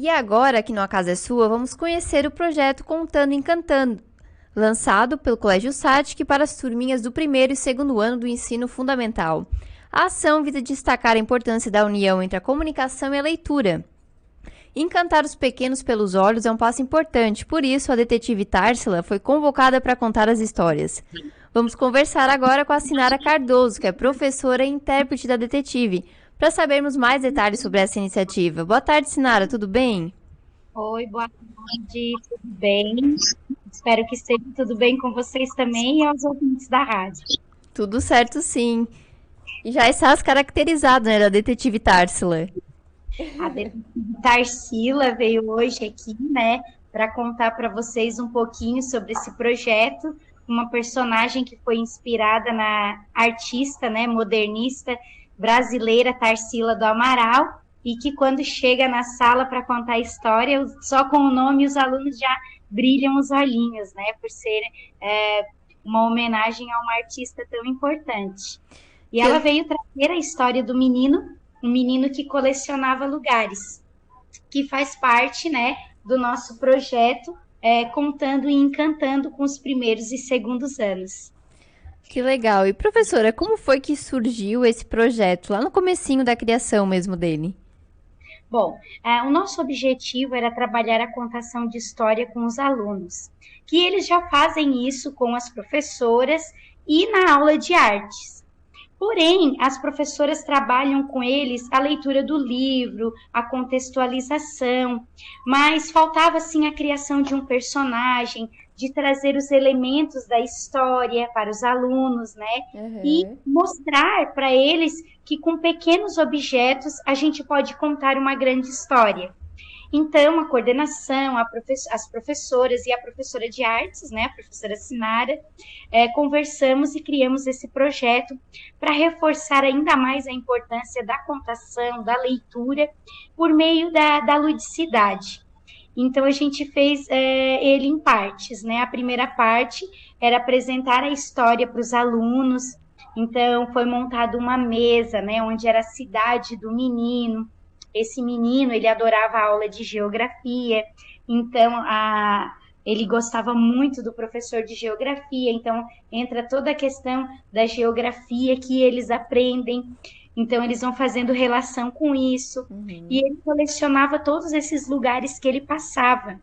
E agora, aqui no A Casa é Sua, vamos conhecer o projeto Contando Encantando, lançado pelo Colégio Satic para as turminhas do primeiro e segundo ano do ensino fundamental. A ação visa destacar a importância da união entre a comunicação e a leitura. Encantar os pequenos pelos olhos é um passo importante, por isso a detetive Társila foi convocada para contar as histórias. Vamos conversar agora com a Sinara Cardoso, que é professora e intérprete da detetive, para sabermos mais detalhes sobre essa iniciativa. Boa tarde, Sinara, tudo bem? Oi, boa tarde, tudo bem? Espero que esteja tudo bem com vocês também e aos ouvintes da rádio. Tudo certo, sim. E já estás caracterizado, né, da detetive Társila. A detetive Tarsila veio hoje aqui, né, para contar para vocês um pouquinho sobre esse projeto, uma personagem que foi inspirada na artista, né, modernista brasileira Tarsila do Amaral, e que quando chega na sala para contar a história, só com o nome os alunos já brilham os olhinhos, né, por ser uma homenagem a uma artista tão importante. E ela Que veio trazer a história do menino, um menino que colecionava lugares, que faz parte, né, do nosso projeto, contando e encantando com os primeiros e segundos anos. Que legal. E professora, como foi que surgiu esse projeto lá no comecinho da criação mesmo dele? Bom, o nosso objetivo era trabalhar a contação de história com os alunos, que eles já fazem isso com as professoras e na aula de artes. Porém, as professoras trabalham com eles a leitura do livro, a contextualização, mas faltava sim a criação de um personagem, de trazer os elementos da história para os alunos, né? E Uhum. mostrar para eles que com pequenos objetos a gente pode contar uma grande história. Então, a coordenação, as professoras e a professora de artes, né, a professora Sinara, conversamos e criamos esse projeto para reforçar ainda mais a importância da contação, da leitura, por meio da ludicidade. Então, a gente fez ele em partes, né? A primeira parte era apresentar a história para os alunos. Então, foi montada uma mesa, né, onde era a cidade do menino. Esse menino, ele adorava a aula de geografia, então ele gostava muito do professor de geografia, então entra toda a questão da geografia que eles aprendem, então eles vão fazendo relação com isso, e Uhum. ele colecionava todos esses lugares que ele passava.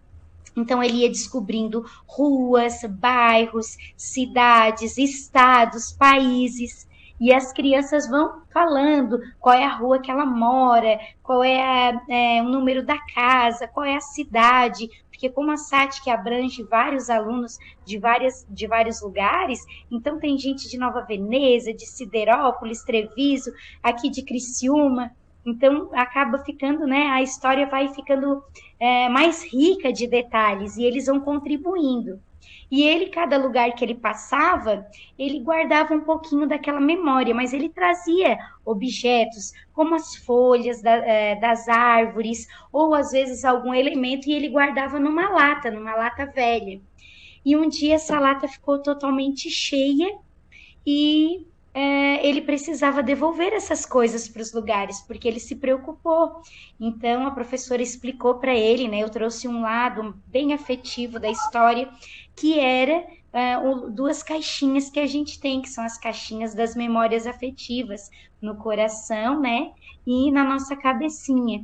Então ele ia descobrindo ruas, bairros, cidades, estados, países. E as crianças vão falando qual é a rua que ela mora, qual é o número da casa, qual é a cidade, porque como a SAT abrange vários alunos de vários lugares, então tem gente de Nova Veneza, de Siderópolis, Treviso, aqui de Criciúma, então acaba ficando, né, a história vai ficando mais rica de detalhes e eles vão contribuindo. E ele, cada lugar que ele passava, ele guardava um pouquinho daquela memória, mas ele trazia objetos, como as folhas das árvores, ou às vezes algum elemento, e ele guardava numa lata velha. E um dia essa lata ficou totalmente cheia e ele precisava devolver essas coisas para os lugares, porque ele se preocupou. Então a professora explicou para ele, né? Eu trouxe um lado bem afetivo da história, que era duas caixinhas que a gente tem, que são as caixinhas das memórias afetivas, no coração, né? E na nossa cabecinha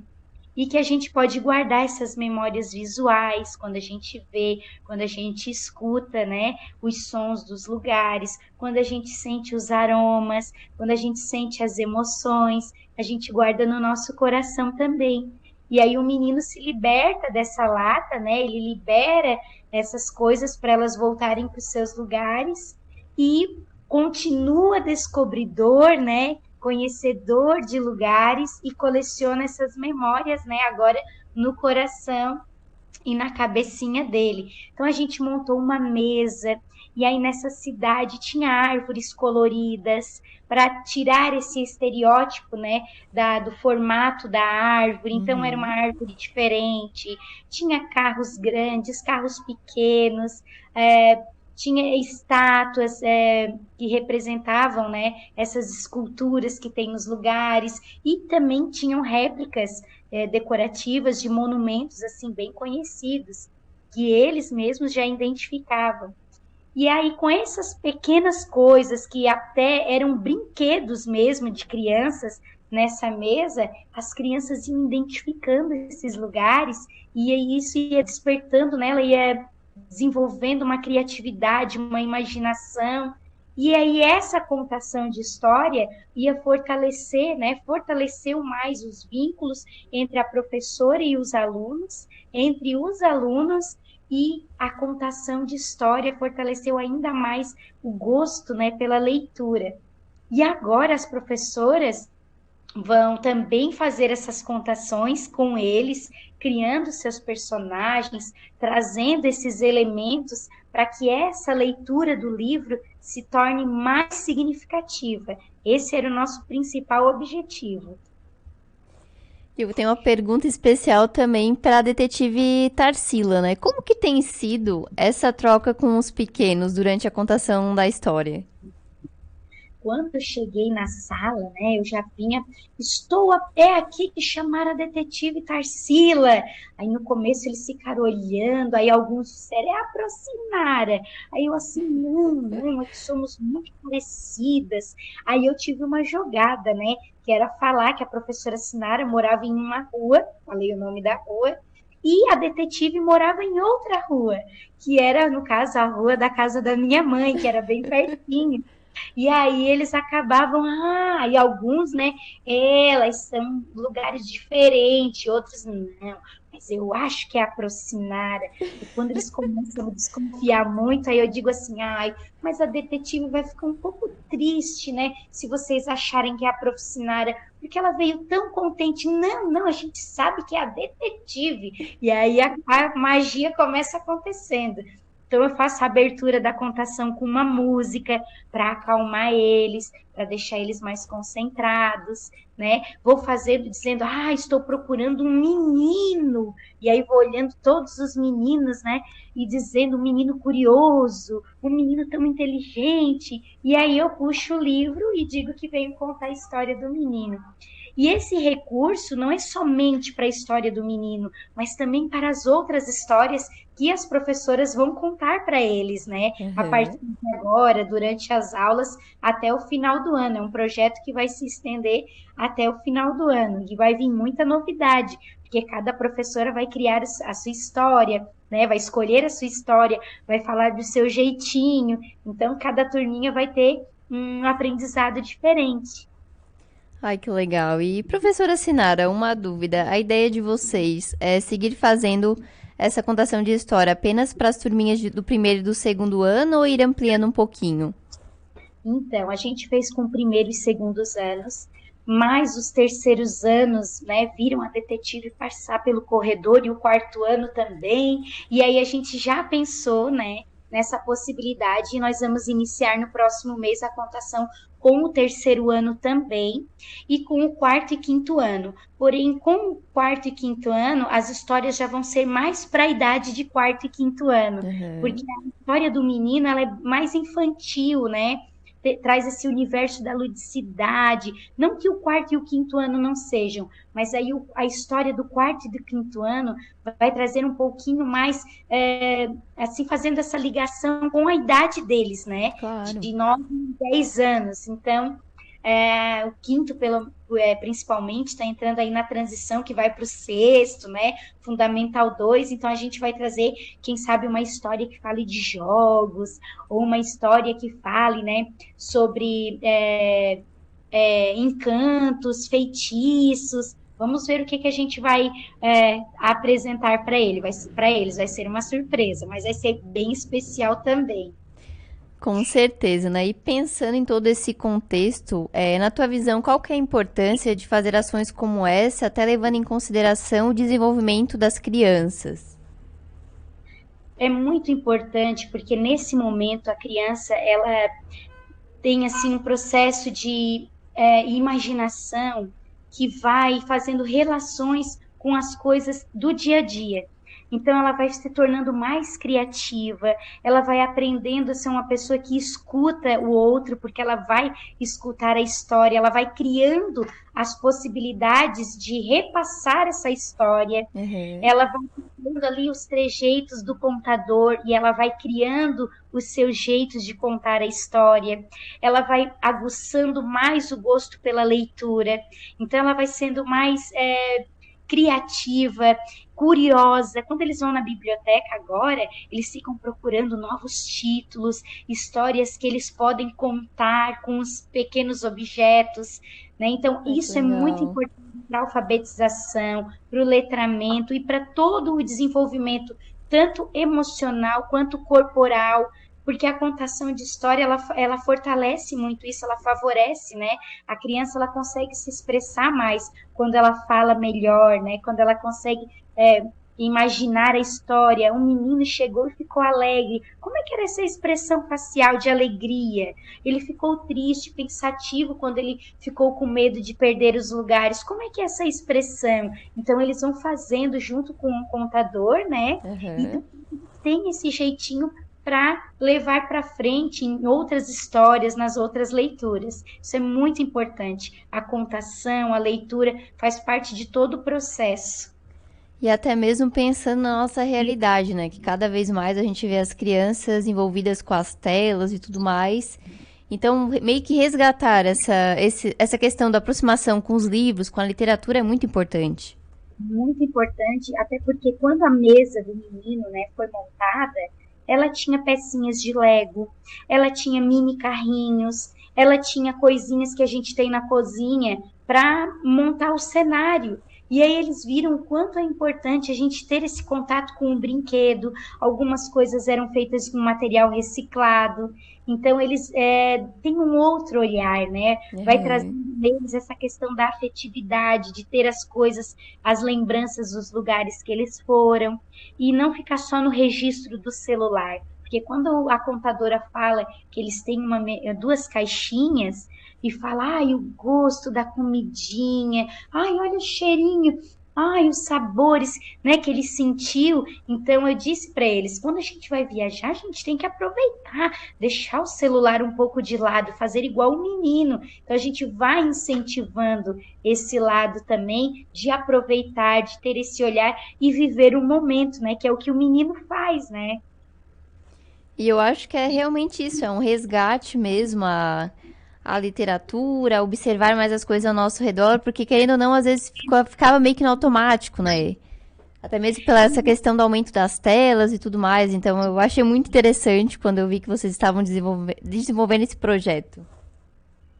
e que a gente pode guardar essas memórias visuais quando a gente vê, quando a gente escuta, né, os sons dos lugares, quando a gente sente os aromas, quando a gente sente as emoções, a gente guarda no nosso coração também. E aí o menino se liberta dessa lata, né? Ele libera essas coisas para elas voltarem para os seus lugares e continua descobridor, né? Conhecedor de lugares e coleciona essas memórias, né? Agora no coração e na cabecinha dele. Então a gente montou uma mesa e aí nessa cidade tinha árvores coloridas para tirar esse estereótipo, né, do formato da árvore. Então era uma Uhum. árvore diferente. Tinha carros grandes, carros pequenos. É, tinha estátuas que representavam, né, essas esculturas que tem nos lugares e também tinham réplicas decorativas de monumentos assim bem conhecidos, que eles mesmos já identificavam. E aí, com essas pequenas coisas que até eram brinquedos mesmo de crianças nessa mesa, as crianças iam identificando esses lugares e aí isso ia despertando nela, ia desenvolvendo uma criatividade, uma imaginação. E aí essa contação de história ia fortalecer, né, fortaleceu mais os vínculos entre a professora e os alunos, entre os alunos, e a contação de história fortaleceu ainda mais o gosto, né, pela leitura. E agora as professoras vão também fazer essas contações com eles, criando seus personagens, trazendo esses elementos para que essa leitura do livro se torne mais significativa. Esse era o nosso principal objetivo. Eu tenho uma pergunta especial também para a detetive Tarsila, né? Como que tem sido essa troca com os pequenos durante a contação da história? Quando eu cheguei na sala, né, eu já vinha, estou até aqui que chamar a detetive Tarsila. Aí no começo eles ficaram olhando, aí alguns disseram, é a Procinara. Aí eu assim, não, é que somos muito parecidas. Aí eu tive uma jogada, né, que era falar que a professora Sinara morava em uma rua, falei o nome da rua, e a detetive morava em outra rua, que era, no caso, a rua da casa da minha mãe, que era bem pertinho. E aí eles acabavam, e alguns, né, elas são lugares diferentes, outros não, mas eu acho que é a Procinara. E quando eles começam a desconfiar muito, aí eu digo assim, mas a detetive vai ficar um pouco triste, né, se vocês acharem que é a Procinara, porque ela veio tão contente. Não, não, a gente sabe que é a detetive. E aí a magia começa acontecendo. Então, eu faço a abertura da contação com uma música para acalmar eles, para deixar eles mais concentrados, né? Vou fazendo, dizendo, estou procurando um menino. E aí vou olhando todos os meninos, né? E dizendo, um menino curioso, um menino tão inteligente. E aí eu puxo o livro e digo que venho contar a história do menino. E esse recurso não é somente para a história do menino, mas também para as outras histórias que as professoras vão contar para eles, né? A Uhum. partir de agora, durante as aulas, até o final do ano. É um projeto que vai se estender até o final do ano e vai vir muita novidade, porque cada professora vai criar a sua história, né? Vai escolher a sua história, vai falar do seu jeitinho. Então, cada turminha vai ter um aprendizado diferente. Ai, que legal. E professora Sinara, uma dúvida. A ideia de vocês é seguir fazendo essa contação de história apenas para as turminhas do primeiro e do segundo ano ou ir ampliando um pouquinho? Então, a gente fez com o primeiro e segundos anos, mas os terceiros anos, né, viram a detetive passar pelo corredor e o quarto ano também, e aí a gente já pensou, né, nessa possibilidade e nós vamos iniciar no próximo mês a contação com o terceiro ano também e com o quarto e quinto ano. Porém, com o quarto e quinto ano, as histórias já vão ser mais para a idade de quarto e quinto ano, Uhum. porque a história do menino ela é mais infantil, né? Traz esse universo da ludicidade. Não que o quarto e o quinto ano não sejam, mas aí a história do quarto e do quinto ano vai trazer um pouquinho mais, assim, fazendo essa ligação com a idade deles, né? Claro. De 9 a 10 anos. Então, o quinto, principalmente, está entrando aí na transição que vai para o sexto, né? Fundamental 2. Então, a gente vai trazer, quem sabe, uma história que fale de jogos, ou uma história que fale, né, sobre encantos, feitiços. Vamos ver o que a gente vai apresentar para para eles. Vai ser uma surpresa, mas vai ser bem especial também. Com certeza, né? E pensando em todo esse contexto, na tua visão, qual que é a importância de fazer ações como essa, até levando em consideração o desenvolvimento das crianças? É muito importante porque nesse momento a criança ela tem assim um processo de imaginação que vai fazendo relações com as coisas do dia a dia. Então ela vai se tornando mais criativa, ela vai aprendendo a ser uma pessoa que escuta o outro, porque ela vai escutar a história, ela vai criando as possibilidades de repassar essa história, Uhum. ela vai criando ali os trejeitos do contador e ela vai criando os seus jeitos de contar a história, ela vai aguçando mais o gosto pela leitura, então ela vai sendo mais criativa, curiosa. Quando eles vão na biblioteca agora, eles ficam procurando novos títulos, histórias que eles podem contar com os pequenos objetos, né? Então, Ai, que isso é muito legal. importante para a alfabetização, para o letramento e para todo o desenvolvimento, tanto emocional quanto corporal, porque a contação de história ela fortalece muito isso, ela favorece, né? A criança ela consegue se expressar mais quando ela fala melhor, né? Quando ela consegue imaginar a história. Um menino chegou e ficou alegre. Como é que era essa expressão facial de alegria? Ele ficou triste, pensativo quando ele ficou com medo de perder os lugares. Como é que é essa expressão? Então eles vão fazendo junto com o contador, né? E Uhum. tem esse jeitinho para levar para frente em outras histórias, nas outras leituras. Isso é muito importante. A contação, a leitura faz parte de todo o processo. E até mesmo pensando na nossa realidade, né? Que cada vez mais a gente vê as crianças envolvidas com as telas e tudo mais. Então, meio que resgatar essa questão da aproximação com os livros, com a literatura é muito importante. Muito importante, até porque quando a mesa do menino, né, foi montada, ela tinha pecinhas de Lego, ela tinha mini carrinhos, ela tinha coisinhas que a gente tem na cozinha para montar o cenário. E aí eles viram o quanto é importante a gente ter esse contato com o brinquedo. Algumas coisas eram feitas com material reciclado. Então eles têm um outro olhar, né? Vai Uhum. trazendo neles essa questão da afetividade, de ter as coisas, as lembranças dos lugares que eles foram, e não ficar só no registro do celular. Porque quando a contadora fala que eles têm duas caixinhas e fala, ai, o gosto da comidinha, ai, olha o cheirinho, ai, os sabores, né, que ele sentiu. Então eu disse para eles, quando a gente vai viajar, a gente tem que aproveitar, deixar o celular um pouco de lado, fazer igual o menino. Então a gente vai incentivando esse lado também de aproveitar, de ter esse olhar e viver o momento, né? Que é o que o menino faz, né? E eu acho que é realmente isso, é um resgate mesmo a literatura, observar mais as coisas ao nosso redor, porque querendo ou não, às vezes ficava meio que no automático, né? Até mesmo pela essa questão do aumento das telas e tudo mais. Então eu achei muito interessante quando eu vi que vocês estavam desenvolvendo esse projeto.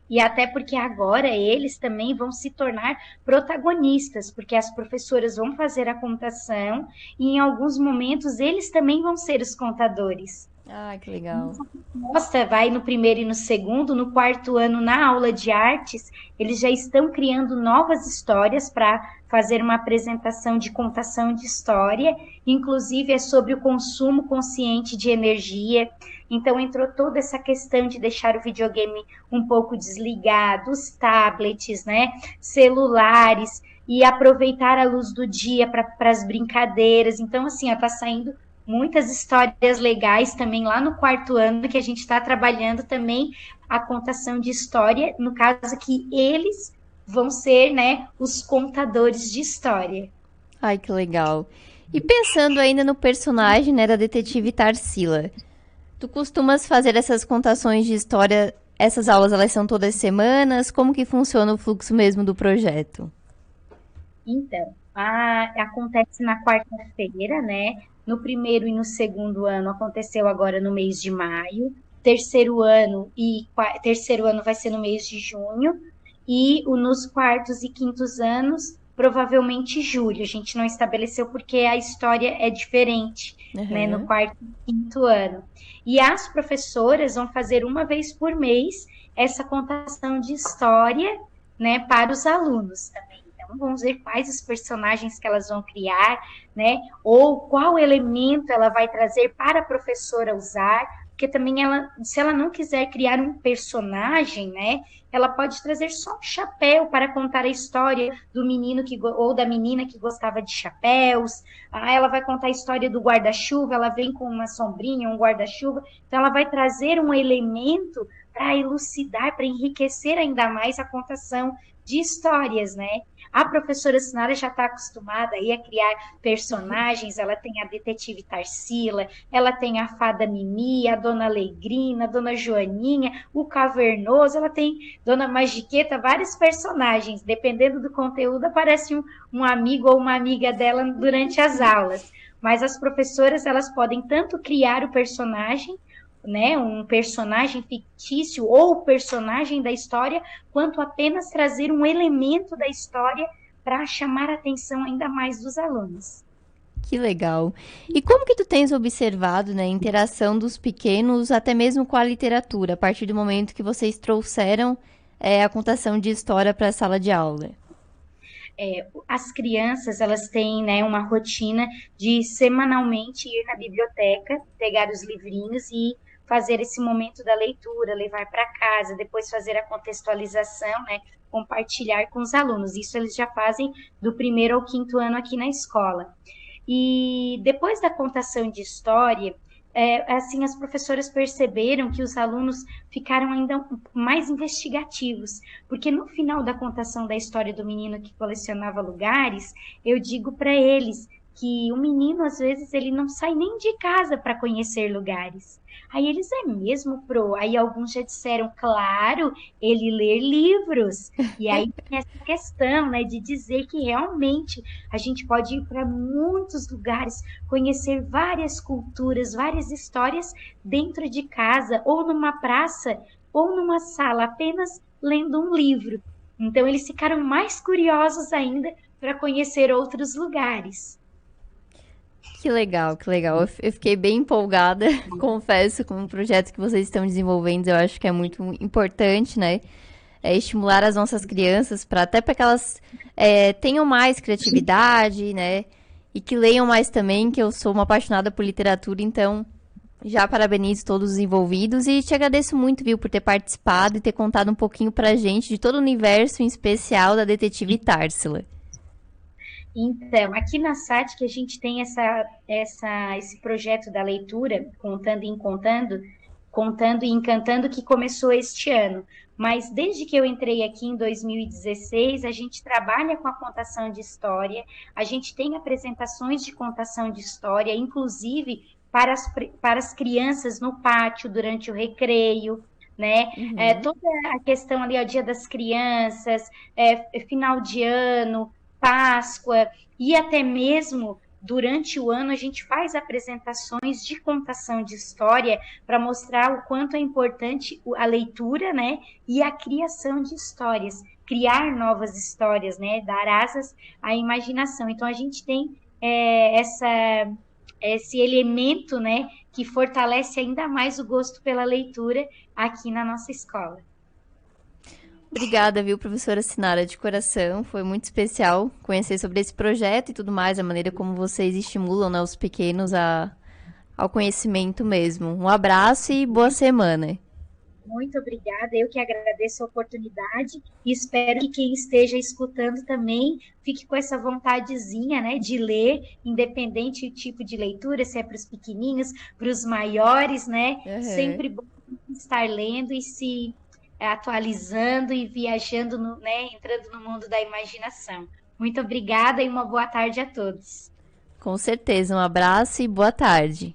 E até porque agora eles também vão se tornar protagonistas, porque as professoras vão fazer a contação e em alguns momentos eles também vão ser os contadores. Ah, que legal. Nossa, vai no primeiro e no segundo, no quarto ano, na aula de artes, eles já estão criando novas histórias para fazer uma apresentação de contação de história, inclusive é sobre o consumo consciente de energia. Então entrou toda essa questão de deixar o videogame um pouco desligado, os tablets, né, celulares e aproveitar a luz do dia para as brincadeiras. Então assim, está saindo muitas histórias legais também lá no quarto ano que a gente está trabalhando também a contação de história, no caso que eles vão ser, né, os contadores de história. Ai, que legal. E pensando ainda no personagem, né, da detetive Tarsila, tu costumas fazer essas contações de história, essas aulas elas são todas as semanas? Como que funciona o fluxo mesmo do projeto? Então, acontece na quarta-feira, né? No primeiro e no segundo ano aconteceu agora no mês de maio. Terceiro ano vai ser no mês de junho e nos quartos e quintos anos provavelmente julho. A gente não estabeleceu porque a história é diferente, né? No Aham. quarto e quinto ano. E as professoras vão fazer uma vez por mês essa contação de história, né? Para os alunos também. Então, vamos ver quais os personagens que elas vão criar, né? Ou qual elemento ela vai trazer para a professora usar, porque também ela, se ela não quiser criar um personagem, né, ela pode trazer só um chapéu para contar a história do menino ou da menina que gostava de chapéus. Ela vai contar a história do guarda-chuva, ela vem com uma sombrinha, um guarda-chuva, então ela vai trazer um elemento para elucidar, para enriquecer ainda mais a contação de histórias, né? A professora Sinara já está acostumada aí a criar personagens, ela tem a detetive Tarsila, ela tem a fada Mimi, a dona Alegrina, a dona Joaninha, o Cavernoso, ela tem dona Magiqueta, vários personagens, dependendo do conteúdo, aparece um amigo ou uma amiga dela durante as aulas. Mas as professoras, elas podem tanto criar o personagem, né, um personagem fictício ou personagem da história, quanto apenas trazer um elemento da história para chamar a atenção ainda mais dos alunos. Que legal. E como que tu tens observado, né, a interação dos pequenos até mesmo com a literatura, a partir do momento que vocês trouxeram a contação de história para a sala de aula? As crianças, elas têm, né, uma rotina de semanalmente ir na biblioteca, pegar os livrinhos e fazer esse momento da leitura, levar para casa, depois fazer a contextualização, né, compartilhar com os alunos. Isso eles já fazem do primeiro ao quinto ano aqui na escola. E depois da contação de história, assim, as professoras perceberam que os alunos ficaram ainda mais investigativos, porque no final da contação da história do menino que colecionava lugares, eu digo para eles que o menino, às vezes, ele não sai nem de casa para conhecer lugares. Aí eles, é mesmo, pro? Aí alguns já disseram, claro, ele lê livros. E aí tem essa questão, né, de dizer que realmente a gente pode ir para muitos lugares, conhecer várias culturas, várias histórias dentro de casa, ou numa praça, ou numa sala, apenas lendo um livro. Então eles ficaram mais curiosos ainda para conhecer outros lugares. Que legal, que legal. Eu fiquei bem empolgada, confesso, com o projeto que vocês estão desenvolvendo. Eu acho que é muito importante, né? Estimular as nossas crianças para até para que elas tenham mais criatividade, né? E que leiam mais também, que eu sou uma apaixonada por literatura, então já parabenizo todos os envolvidos e te agradeço muito, viu, por ter participado e ter contado um pouquinho pra gente de todo o universo, em especial da detetive Társila. Então, aqui na SAT que a gente tem esse projeto da leitura, contando e encantando, que começou este ano. Mas desde que eu entrei aqui em 2016, a gente trabalha com a contação de história, a gente tem apresentações de contação de história, inclusive para as crianças no pátio durante o recreio, né? Uhum. Toda a questão ali, o Dia das Crianças, final de ano, Páscoa, e até mesmo durante o ano a gente faz apresentações de contação de história para mostrar o quanto é importante a leitura, né, e a criação de histórias, criar novas histórias, né, dar asas à imaginação. Então a gente tem esse elemento, né, que fortalece ainda mais o gosto pela leitura aqui na nossa escola. Obrigada, viu, professora Sinara, de coração. Foi muito especial conhecer sobre esse projeto e tudo mais, a maneira como vocês estimulam, né, os pequenos ao conhecimento mesmo. Um abraço e boa semana. Muito obrigada, eu que agradeço a oportunidade e espero que quem esteja escutando também fique com essa vontadezinha, né, de ler, independente do tipo de leitura, se é para os pequenininhos, para os maiores, né, Uhum. sempre bom estar lendo e se atualizando e viajando, né, entrando no mundo da imaginação. Muito obrigada e uma boa tarde a todos. Com certeza. Um abraço e boa tarde.